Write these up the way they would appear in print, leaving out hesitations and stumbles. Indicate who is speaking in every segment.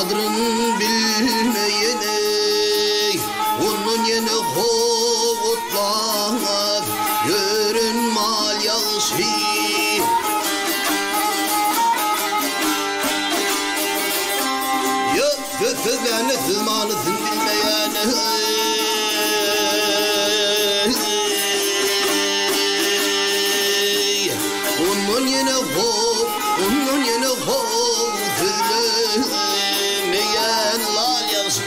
Speaker 1: kadrın bilmeyene onun yeni hovutlar yürün mal yağışı yok götürleni zılmanısın bilmeyene onun yeni hov söylemeyen lal yağışı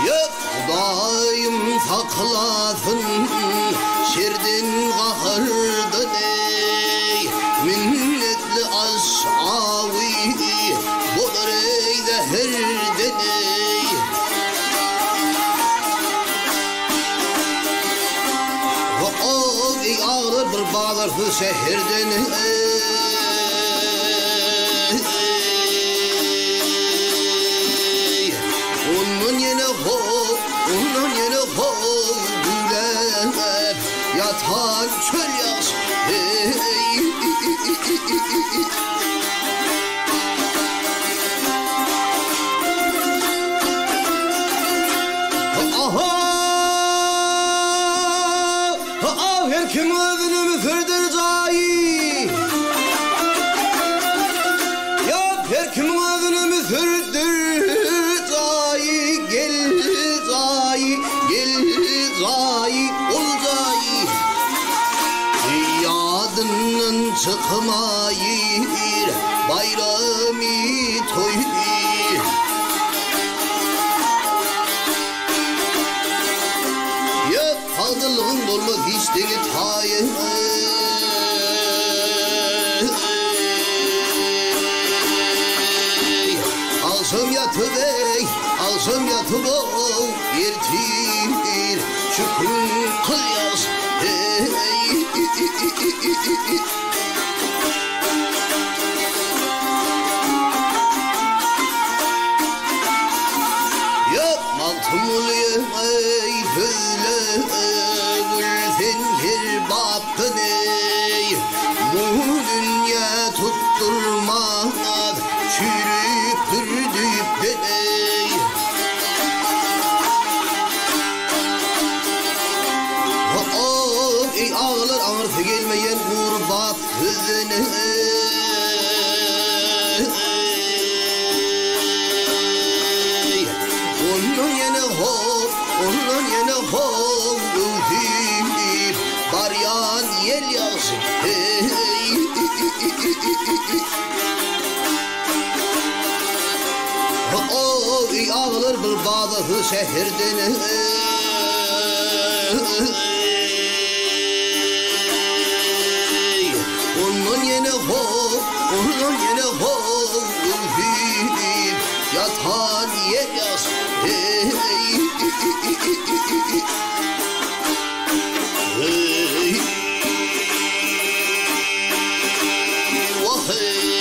Speaker 1: yok Hudayım saklasın şerdin kahırdan ey minnetli aşavi bolar ey zehirden ey ey ağlar bir bağlarsın şehirden ey onun yeni hov güler yatan çöl yağış her kim özünü müfürdür zayi ya her kim özünü müfürdür zayi gel zayi ol zayi yadının çıkmayır bayrami toy Aldırlığın dolmaz hiç değil hayır Alsam yatıp ey, alsam yatıp ol Yertir, şükür kıl yaz Yapmaltım oluyor ey böyle Gülfen her baktın ey Bu dünya tutturmaz Çürüktür düpten ey Ey ağlar ağırsa gelmeyen gurbap hüzün Onun yine hov ülfip Baryan yel yağsın Ey ağlar bir bağlığı şehirden Onun yine hov ülfip Yatan yer yağsın Hey,